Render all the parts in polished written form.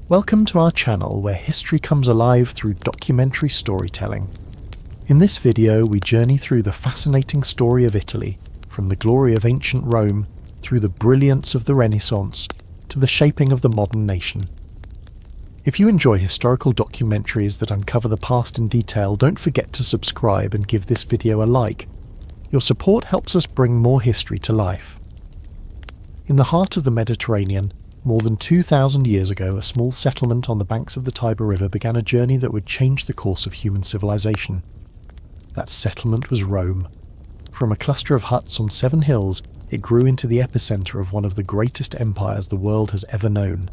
Welcome to our channel where history comes alive through documentary storytelling. In this video we journey through the fascinating story of Italy, from the glory of ancient Rome through the brilliance of the Renaissance to the shaping of the modern nation. If you enjoy historical documentaries that uncover the past in detail, don't forget to subscribe and give this video a like. Your support helps us bring more history to life. In the heart of the Mediterranean, more than 2,000 years ago, a small settlement on the banks of the Tiber River began a journey that would change the course of human civilization. That settlement was Rome. From a cluster of huts on 7 hills, it grew into the epicenter of one of the greatest empires the world has ever known.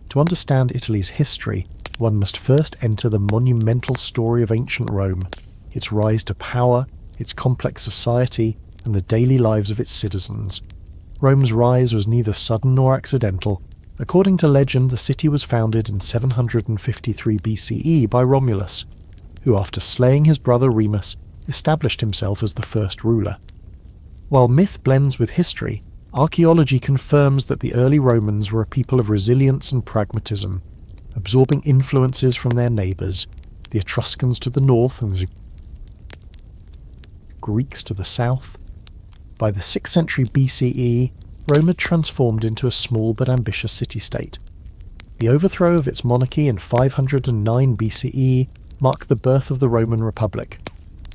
To understand Italy's history, one must first enter the monumental story of ancient Rome, its rise to power, its complex society, and the daily lives of its citizens. Rome's rise was neither sudden nor accidental. According to legend, the city was founded in 753 BCE by Romulus, who after slaying his brother Remus, established himself as the first ruler. While myth blends with history, archaeology confirms that the early Romans were a people of resilience and pragmatism, absorbing influences from their neighbours, the Etruscans to the north and the Greeks to the south. By the 6th century BCE, Rome had transformed into a small but ambitious city-state. The overthrow of its monarchy in 509 BCE marked the birth of the Roman Republic,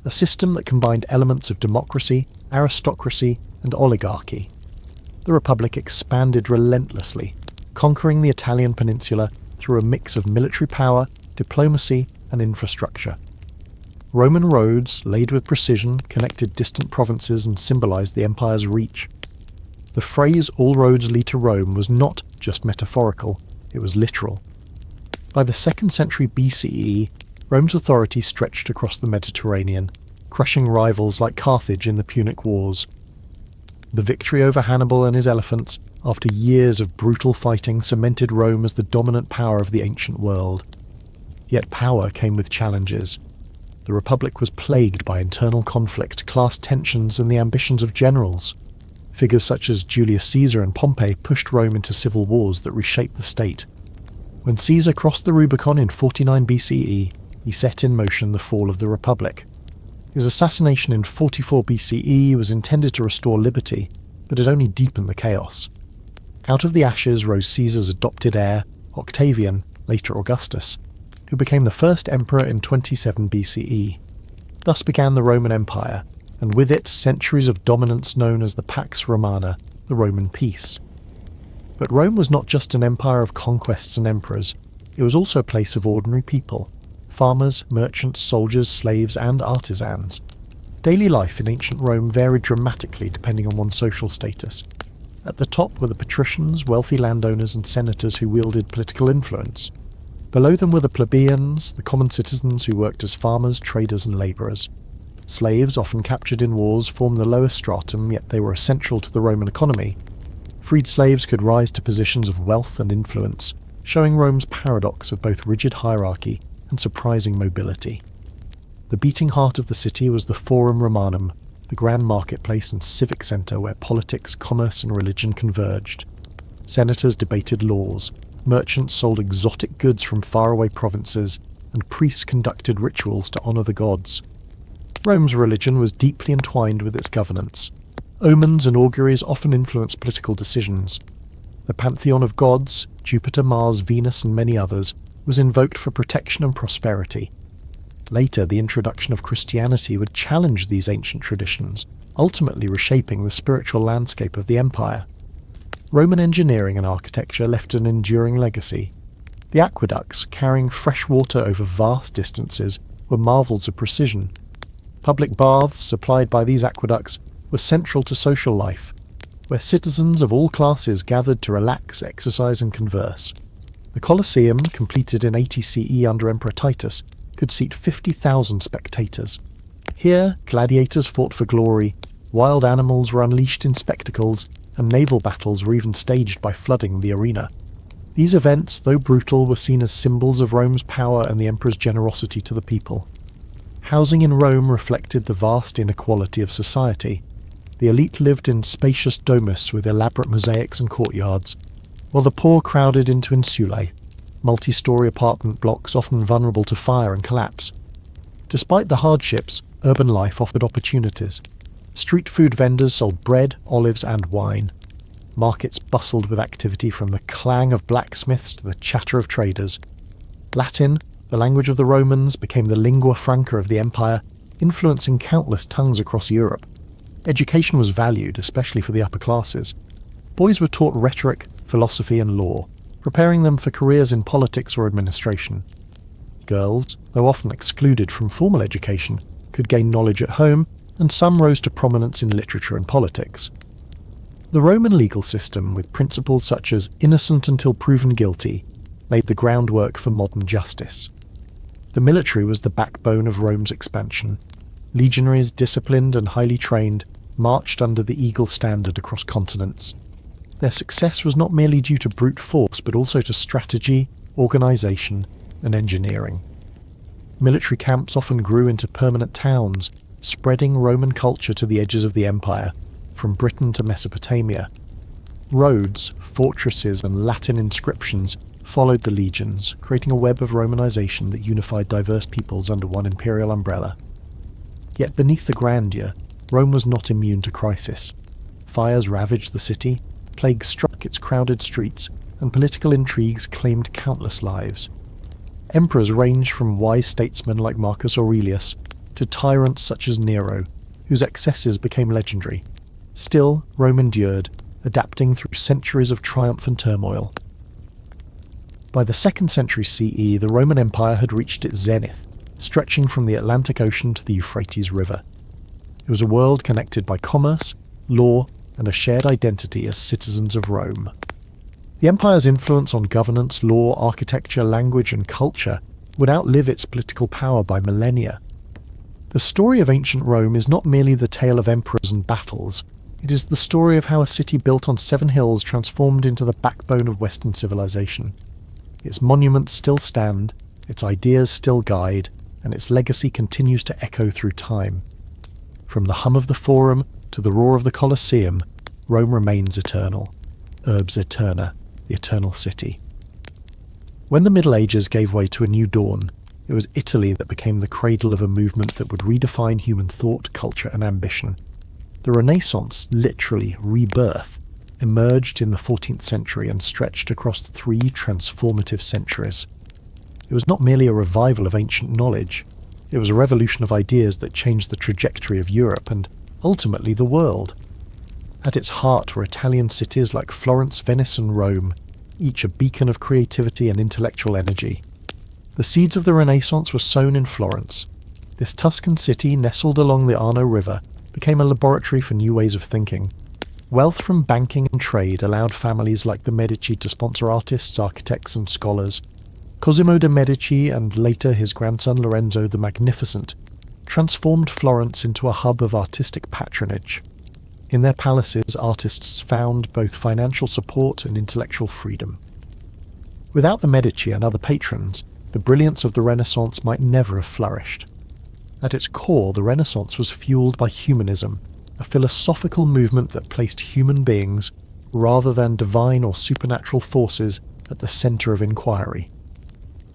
a system that combined elements of democracy, aristocracy, and oligarchy. The Republic expanded relentlessly, conquering the Italian peninsula through a mix of military power, diplomacy, and infrastructure. Roman roads, laid with precision, connected distant provinces and symbolized the empire's reach. The phrase "all roads lead to Rome" was not just metaphorical, it was literal. By the 2nd century BCE, Rome's authority stretched across the Mediterranean, crushing rivals like Carthage in the Punic Wars. The victory over Hannibal and his elephants, after years of brutal fighting, cemented Rome as the dominant power of the ancient world. Yet power came with challenges. The Republic was plagued by internal conflict, class tensions, and the ambitions of generals. Figures such as Julius Caesar and Pompey pushed Rome into civil wars that reshaped the state. When Caesar crossed the Rubicon in 49 BCE, he set in motion the fall of the Republic. His assassination in 44 BCE was intended to restore liberty, but it only deepened the chaos. Out of the ashes rose Caesar's adopted heir, Octavian, later Augustus, who became the first emperor in 27 BCE. Thus began the Roman Empire, and with it centuries of dominance known as the Pax Romana, the Roman peace. But Rome was not just an empire of conquests and emperors, it was also a place of ordinary people. Farmers, merchants, soldiers, slaves, and artisans. Daily life in ancient Rome varied dramatically depending on one's social status. At the top were the patricians, wealthy landowners, and senators who wielded political influence. Below them were the plebeians, the common citizens who worked as farmers, traders, and labourers. Slaves, often captured in wars, formed the lowest stratum, yet they were essential to the Roman economy. Freed slaves could rise to positions of wealth and influence, showing Rome's paradox of both rigid hierarchy and surprising mobility. The beating heart of the city was the Forum Romanum, the grand marketplace and civic centre where politics, commerce and religion converged. Senators debated laws, merchants sold exotic goods from faraway provinces, and priests conducted rituals to honour the gods. Rome's religion was deeply entwined with its governance. Omens and auguries often influenced political decisions. The pantheon of gods, Jupiter, Mars, Venus and many others, was invoked for protection and prosperity. Later, the introduction of Christianity would challenge these ancient traditions, ultimately reshaping the spiritual landscape of the empire. Roman engineering and architecture left an enduring legacy. The aqueducts, carrying fresh water over vast distances, were marvels of precision. Public baths supplied by these aqueducts were central to social life, where citizens of all classes gathered to relax, exercise and converse. The Colosseum, completed in 80 CE under Emperor Titus, could seat 50,000 spectators. Here, gladiators fought for glory, wild animals were unleashed in spectacles, and naval battles were even staged by flooding the arena. These events, though brutal, were seen as symbols of Rome's power and the emperor's generosity to the people. Housing in Rome reflected the vast inequality of society. The elite lived in spacious domus with elaborate mosaics and courtyards, while the poor crowded into insulae, multi-story apartment blocks often vulnerable to fire and collapse. Despite the hardships, urban life offered opportunities. Street food vendors sold bread, olives and wine. Markets bustled with activity from the clang of blacksmiths to the chatter of traders. Latin, the language of the Romans, became the lingua franca of the empire, influencing countless tongues across Europe. Education was valued, especially for the upper classes. Boys were taught rhetoric, philosophy and law, preparing them for careers in politics or administration. Girls, though often excluded from formal education, could gain knowledge at home, and some rose to prominence in literature and politics. The Roman legal system, with principles such as innocent until proven guilty, laid the groundwork for modern justice. The military was the backbone of Rome's expansion. Legionaries, disciplined and highly trained, marched under the eagle standard across continents. Their success was not merely due to brute force, but also to strategy, organisation, and engineering. Military camps often grew into permanent towns, spreading Roman culture to the edges of the empire, from Britain to Mesopotamia. Roads, fortresses, and Latin inscriptions followed the legions, creating a web of Romanization that unified diverse peoples under one imperial umbrella. Yet beneath the grandeur, Rome was not immune to crisis. Fires ravaged the city, plague struck its crowded streets, and political intrigues claimed countless lives. Emperors ranged from wise statesmen like Marcus Aurelius to tyrants such as Nero, whose excesses became legendary. Still, Rome endured, adapting through centuries of triumph and turmoil. By the 2nd century CE, the Roman Empire had reached its zenith, stretching from the Atlantic Ocean to the Euphrates River. It was a world connected by commerce, law, and a shared identity as citizens of Rome. The empire's influence on governance, law, architecture, language, and culture would outlive its political power by millennia. The story of ancient Rome is not merely the tale of emperors and battles. It is the story of how a city built on 7 hills transformed into the backbone of Western civilization. Its monuments still stand, its ideas still guide, and its legacy continues to echo through time. From the hum of the Forum to the roar of the Colosseum, Rome remains eternal. Urbs Aeterna, the eternal city. When the Middle Ages gave way to a new dawn, it was Italy that became the cradle of a movement that would redefine human thought, culture, and ambition. The Renaissance, literally rebirth, emerged in the 14th century and stretched across 3 transformative centuries. It was not merely a revival of ancient knowledge, it was a revolution of ideas that changed the trajectory of Europe and, ultimately, the world. At its heart were Italian cities like Florence, Venice, and Rome, each a beacon of creativity and intellectual energy. The seeds of the Renaissance were sown in Florence. This Tuscan city, nestled along the Arno River, became a laboratory for new ways of thinking. Wealth from banking and trade allowed families like the Medici to sponsor artists, architects, and scholars. Cosimo de' Medici, and later his grandson Lorenzo the Magnificent, transformed Florence into a hub of artistic patronage. In their palaces, artists found both financial support and intellectual freedom. Without the Medici and other patrons, the brilliance of the Renaissance might never have flourished. At its core, the Renaissance was fueled by humanism, a philosophical movement that placed human beings, rather than divine or supernatural forces, at the centre of inquiry.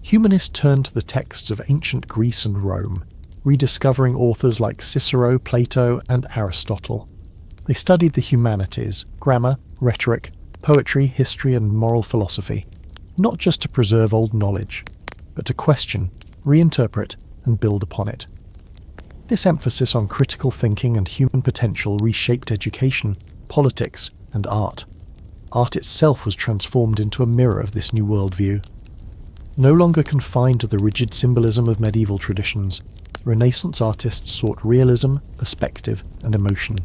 Humanists turned to the texts of ancient Greece and Rome, rediscovering authors like Cicero, Plato, and Aristotle. They studied the humanities, grammar, rhetoric, poetry, history, and moral philosophy, not just to preserve old knowledge, but to question, reinterpret, and build upon it. This emphasis on critical thinking and human potential reshaped education, politics, and art. Art itself was transformed into a mirror of this new worldview. No longer confined to the rigid symbolism of medieval traditions, Renaissance artists sought realism, perspective, and emotion.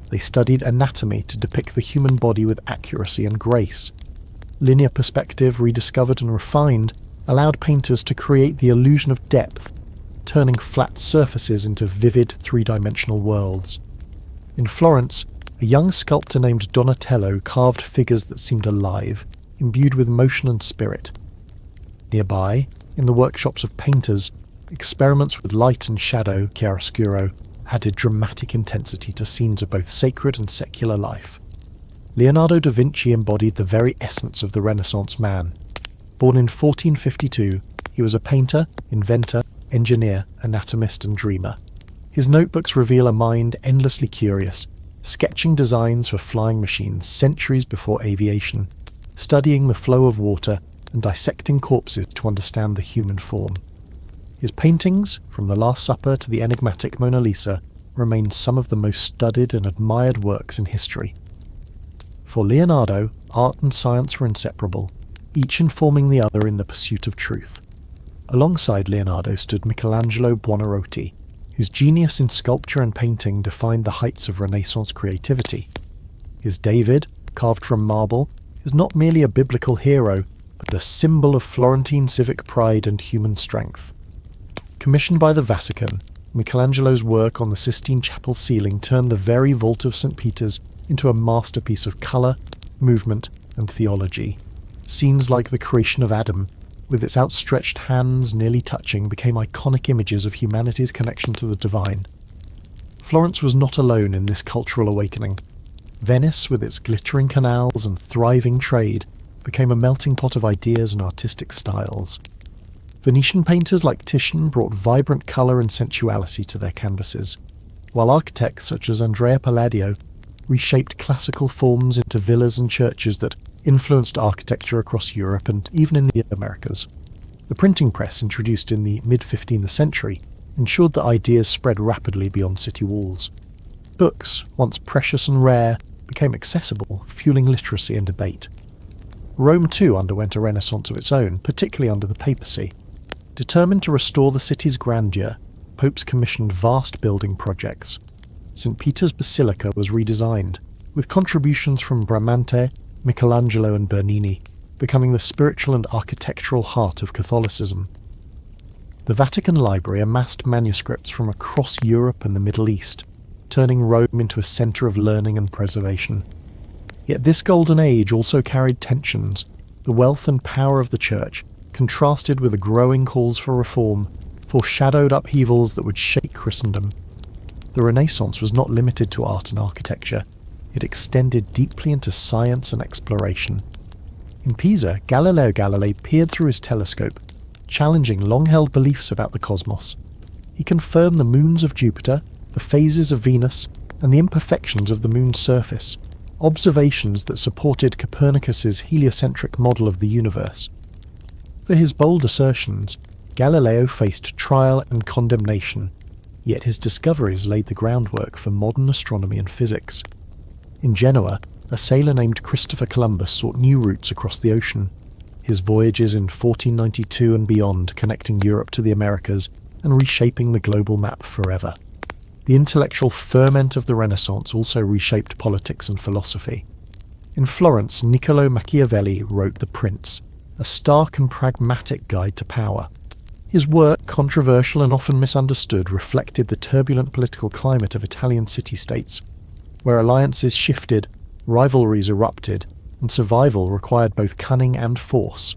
They studied anatomy to depict the human body with accuracy and grace. Linear perspective, rediscovered and refined, allowed painters to create the illusion of depth, turning flat surfaces into vivid three-dimensional worlds. In Florence, a young sculptor named Donatello carved figures that seemed alive, imbued with motion and spirit. Nearby, in the workshops of painters, experiments with light and shadow, chiaroscuro, added dramatic intensity to scenes of both sacred and secular life. Leonardo da Vinci embodied the very essence of the Renaissance man. Born in 1452, he was a painter, inventor, engineer, anatomist and dreamer. His notebooks reveal a mind endlessly curious, sketching designs for flying machines centuries before aviation, studying the flow of water and dissecting corpses to understand the human form. His paintings, from the Last Supper to the enigmatic Mona Lisa, remain some of the most studied and admired works in history. For Leonardo, art and science were inseparable, each informing the other in the pursuit of truth. Alongside Leonardo stood Michelangelo Buonarroti, whose genius in sculpture and painting defined the heights of Renaissance creativity. His David, carved from marble, is not merely a biblical hero, but a symbol of Florentine civic pride and human strength. Commissioned by the Vatican, Michelangelo's work on the Sistine Chapel ceiling turned the very vault of St. Peter's into a masterpiece of colour, movement, and theology. Scenes like the creation of Adam, with its outstretched hands nearly touching, became iconic images of humanity's connection to the divine. Florence was not alone in this cultural awakening. Venice, with its glittering canals and thriving trade, became a melting pot of ideas and artistic styles. Venetian painters like Titian brought vibrant colour and sensuality to their canvases, while architects such as Andrea Palladio reshaped classical forms into villas and churches that influenced architecture across Europe and even in the Americas. The printing press, introduced in the mid-15th century, ensured that ideas spread rapidly beyond city walls. Books, once precious and rare, became accessible, fueling literacy and debate. Rome too underwent a renaissance of its own, particularly under the papacy. Determined to restore the city's grandeur, popes commissioned vast building projects. St. Peter's Basilica was redesigned, with contributions from Bramante, Michelangelo and Bernini, becoming the spiritual and architectural heart of Catholicism. The Vatican Library amassed manuscripts from across Europe and the Middle East, turning Rome into a centre of learning and preservation. Yet this golden age also carried tensions. The wealth and power of the Church, contrasted with the growing calls for reform, foreshadowed upheavals that would shake Christendom. The Renaissance was not limited to art and architecture. It extended deeply into science and exploration. In Pisa, Galileo Galilei peered through his telescope, challenging long-held beliefs about the cosmos. He confirmed the moons of Jupiter, the phases of Venus, and the imperfections of the moon's surface, observations that supported Copernicus's heliocentric model of the universe. For his bold assertions, Galileo faced trial and condemnation, yet his discoveries laid the groundwork for modern astronomy and physics. In Genoa, a sailor named Christopher Columbus sought new routes across the ocean, his voyages in 1492 and beyond connecting Europe to the Americas and reshaping the global map forever. The intellectual ferment of the Renaissance also reshaped politics and philosophy. In Florence, Niccolò Machiavelli wrote The Prince, a stark and pragmatic guide to power. His work, controversial and often misunderstood, reflected the turbulent political climate of Italian city-states, where alliances shifted, rivalries erupted, and survival required both cunning and force.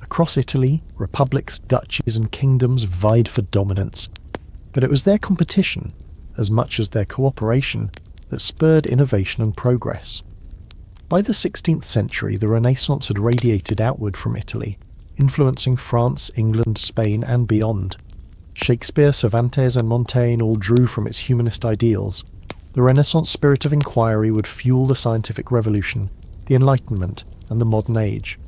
Across Italy, republics, duchies, and kingdoms vied for dominance, but it was their competition, as much as their cooperation, that spurred innovation and progress. By the 16th century, the Renaissance had radiated outward from Italy, influencing France, England, Spain, and beyond. Shakespeare, Cervantes, and Montaigne all drew from its humanist ideals. The Renaissance spirit of inquiry would fuel the scientific revolution, the Enlightenment, and the modern age.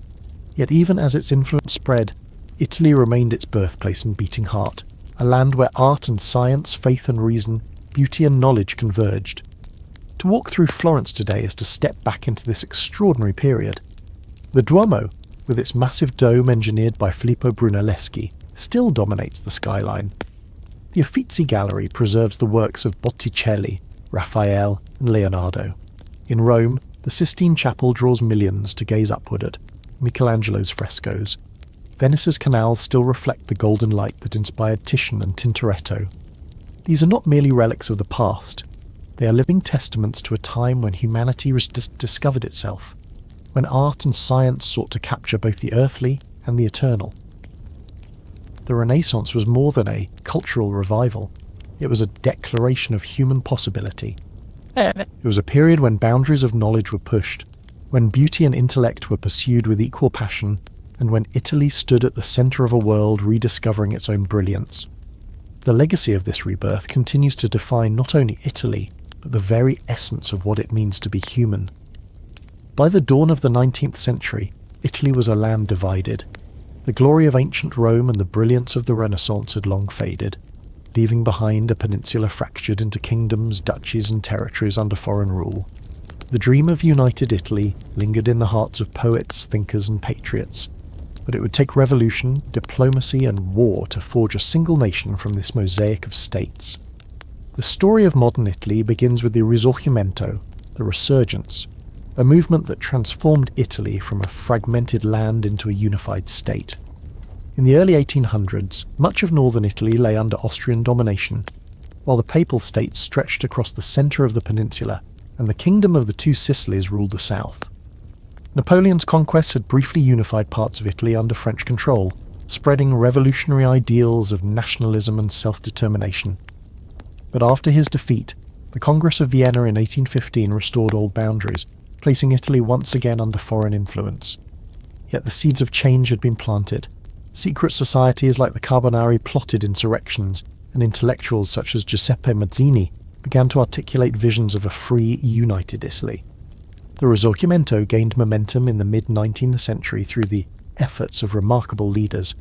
Yet even as its influence spread, Italy remained its birthplace and beating heart, a land where art and science, faith and reason, beauty and knowledge converged. To walk through Florence today is to step back into this extraordinary period. The Duomo, with its massive dome engineered by Filippo Brunelleschi, still dominates the skyline. The Uffizi Gallery preserves the works of Botticelli, Raphael, and Leonardo. In Rome, the Sistine Chapel draws millions to gaze upward at Michelangelo's frescoes. Venice's canals still reflect the golden light that inspired Titian and Tintoretto. These are not merely relics of the past. They are living testaments to a time when humanity discovered itself, when art and science sought to capture both the earthly and the eternal. The Renaissance was more than a cultural revival. It was a declaration of human possibility. It was a period when boundaries of knowledge were pushed, when beauty and intellect were pursued with equal passion, and when Italy stood at the centre of a world rediscovering its own brilliance. The legacy of this rebirth continues to define not only Italy, but the very essence of what it means to be human. By the dawn of the 19th century, Italy was a land divided. The glory of ancient Rome and the brilliance of the Renaissance had long faded, leaving behind a peninsula fractured into kingdoms, duchies and territories under foreign rule. The dream of united Italy lingered in the hearts of poets, thinkers and patriots, but it would take revolution, diplomacy and war to forge a single nation from this mosaic of states. The story of modern Italy begins with the Risorgimento, the Resurgence, a movement that transformed Italy from a fragmented land into a unified state. In the early 1800s, much of northern Italy lay under Austrian domination, while the Papal States stretched across the centre of the peninsula, and the Kingdom of the Two Sicilies ruled the south. Napoleon's conquests had briefly unified parts of Italy under French control, spreading revolutionary ideals of nationalism and self-determination. But after his defeat, the Congress of Vienna in 1815 restored old boundaries, placing Italy once again under foreign influence. Yet the seeds of change had been planted. Secret societies like the Carbonari plotted insurrections, and intellectuals such as Giuseppe Mazzini began to articulate visions of a free, united Italy. The Risorgimento gained momentum in the mid-19th century through the efforts of remarkable leaders.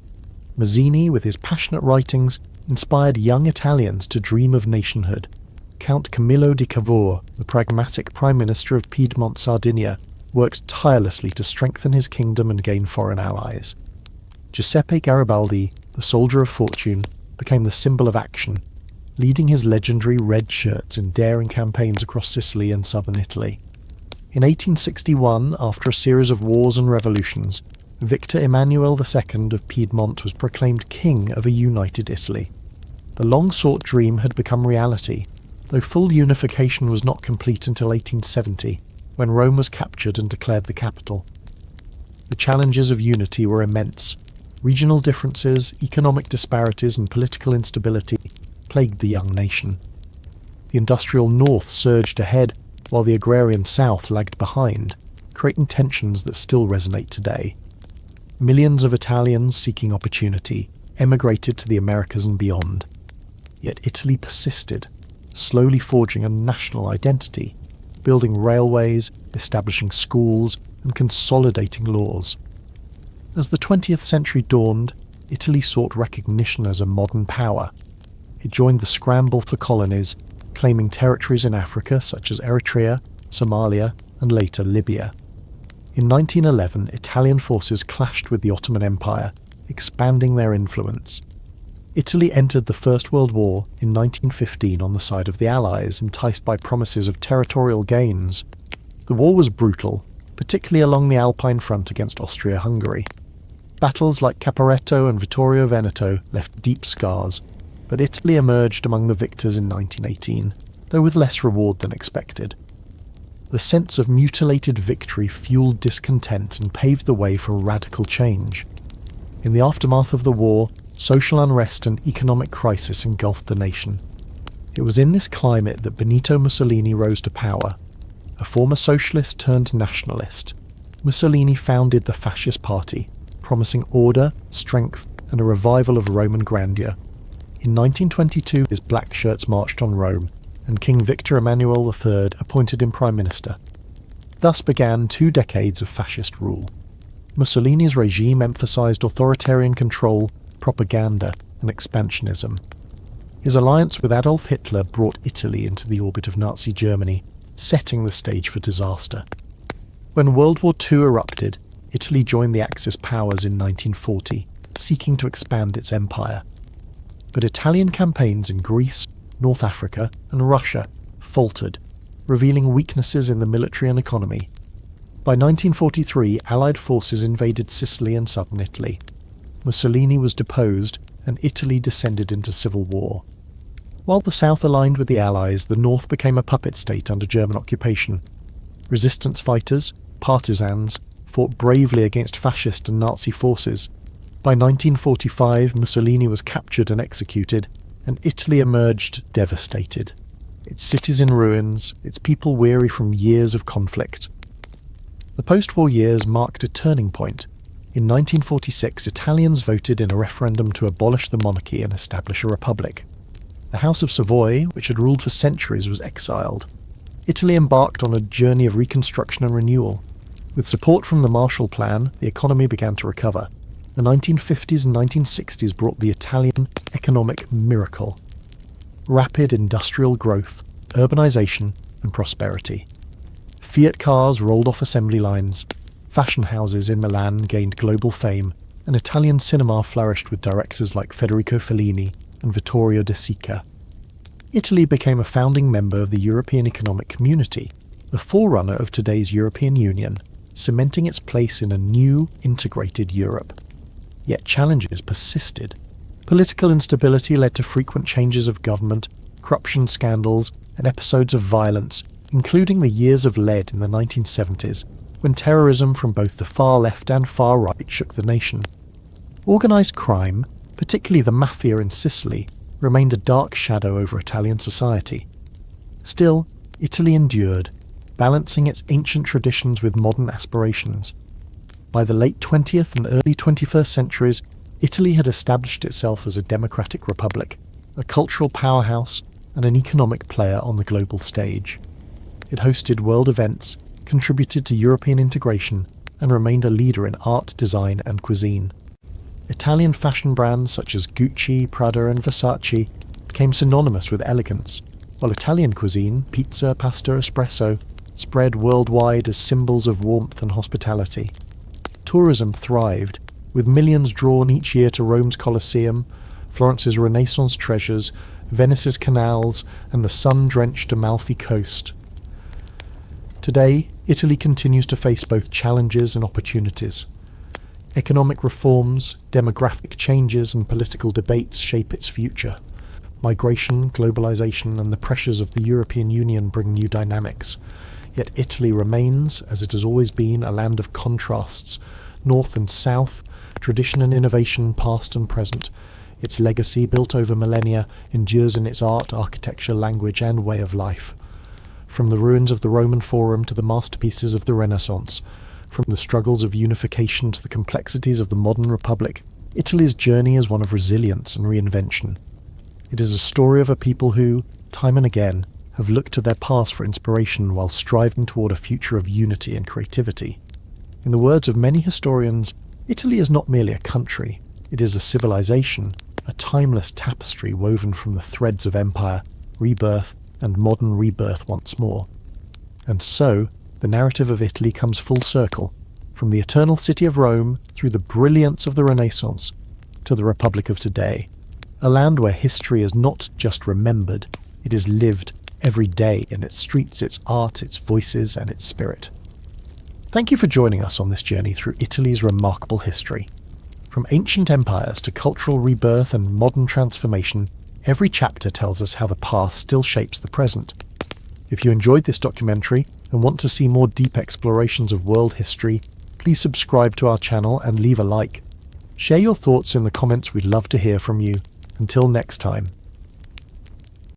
Mazzini, with his passionate writings, inspired young Italians to dream of nationhood. Count Camillo di Cavour, the pragmatic Prime Minister of Piedmont, Sardinia, worked tirelessly to strengthen his kingdom and gain foreign allies. Giuseppe Garibaldi, the soldier of fortune, became the symbol of action, leading his legendary red shirts in daring campaigns across Sicily and southern Italy. In 1861, after a series of wars and revolutions, Victor Emmanuel II of Piedmont was proclaimed king of a united Italy. The long-sought dream had become reality, though full unification was not complete until 1870, when Rome was captured and declared the capital. The challenges of unity were immense. Regional differences, economic disparities and political instability plagued the young nation. The industrial north surged ahead, while the agrarian south lagged behind, creating tensions that still resonate today. Millions of Italians seeking opportunity emigrated to the Americas and beyond. Yet Italy persisted, slowly forging a national identity, building railways, establishing schools, and consolidating laws. As the 20th century dawned, Italy sought recognition as a modern power. It joined the scramble for colonies, claiming territories in Africa such as Eritrea, Somalia, and later Libya. In 1911, Italian forces clashed with the Ottoman Empire, expanding their influence. Italy entered the First World War in 1915 on the side of the Allies, enticed by promises of territorial gains. The war was brutal, particularly along the Alpine front against Austria-Hungary. Battles like Caporetto and Vittorio Veneto left deep scars, but Italy emerged among the victors in 1918, though with less reward than expected. The sense of mutilated victory fueled discontent and paved the way for radical change. In the aftermath of the war, social unrest and economic crisis engulfed the nation. It was in this climate that Benito Mussolini rose to power. A former socialist turned nationalist, Mussolini founded the Fascist Party, promising order, strength, and a revival of Roman grandeur. In 1922, his black shirts marched on Rome, and King Victor Emmanuel III appointed him Prime Minister. Thus began 2 decades of fascist rule. Mussolini's regime emphasized authoritarian control, propaganda, and expansionism. His alliance with Adolf Hitler brought Italy into the orbit of Nazi Germany, setting the stage for disaster. When World War II erupted, Italy joined the Axis powers in 1940, seeking to expand its empire. But Italian campaigns in Greece, North Africa, and Russia faltered, revealing weaknesses in the military and economy. By 1943, Allied forces invaded Sicily and southern Italy. Mussolini was deposed, and Italy descended into civil war. While the south aligned with the Allies, the north became a puppet state under German occupation. Resistance fighters, partisans, fought bravely against fascist and Nazi forces. By 1945, Mussolini was captured and executed, and Italy emerged devastated. Its cities in ruins, its people weary from years of conflict. The post-war years marked a turning point. In 1946, Italians voted in a referendum to abolish the monarchy and establish a republic. The House of Savoy, which had ruled for centuries, was exiled. Italy embarked on a journey of reconstruction and renewal. With support from the Marshall Plan, the economy began to recover. The 1950s and 1960s brought the Italian economic miracle. Rapid industrial growth, urbanization, and prosperity. Fiat cars rolled off assembly lines, fashion houses in Milan gained global fame, and Italian cinema flourished with directors like Federico Fellini and Vittorio De Sica. Italy became a founding member of the European Economic Community, the forerunner of today's European Union, cementing its place in a new, integrated Europe. Yet challenges persisted. Political instability led to frequent changes of government, corruption scandals, and episodes of violence, including the years of lead in the 1970s, when terrorism from both the far left and far right shook the nation. Organised crime, particularly the mafia in Sicily, remained a dark shadow over Italian society. Still, Italy endured, balancing its ancient traditions with modern aspirations. By the late 20th and early 21st centuries, Italy had established itself as a democratic republic, a cultural powerhouse, and an economic player on the global stage. It hosted world events, contributed to European integration, and remained a leader in art, design, and cuisine. Italian fashion brands such as Gucci, Prada, and Versace became synonymous with elegance, while Italian cuisine, pizza, pasta, espresso, spread worldwide as symbols of warmth and hospitality. Tourism thrived, with millions drawn each year to Rome's Colosseum, Florence's Renaissance treasures, Venice's canals, and the sun-drenched Amalfi Coast. Today, Italy continues to face both challenges and opportunities. Economic reforms, demographic changes, and political debates shape its future. Migration, globalization, and the pressures of the European Union bring new dynamics. Yet Italy remains, as it has always been, a land of contrasts, north and south, tradition and innovation, past and present. Its legacy, built over millennia, endures in its art, architecture, language, and way of life. From the ruins of the Roman Forum to the masterpieces of the Renaissance, from the struggles of unification to the complexities of the modern republic, Italy's journey is one of resilience and reinvention. It is a story of a people who, time and again, have looked to their past for inspiration while striving toward a future of unity and creativity. In the words of many historians, Italy is not merely a country, it is a civilization, a timeless tapestry woven from the threads of empire, rebirth, and modern rebirth once more. And so, the narrative of Italy comes full circle, from the eternal city of Rome through the brilliance of the Renaissance to the Republic of today, a land where history is not just remembered, it is lived every day in its streets, its art, its voices, and its spirit. Thank you for joining us on this journey through Italy's remarkable history. From ancient empires to cultural rebirth and modern transformation, every chapter tells us how the past still shapes the present. If you enjoyed this documentary and want to see more deep explorations of world history, please subscribe to our channel and leave a like. Share your thoughts in the comments, we'd love to hear from you. Until next time.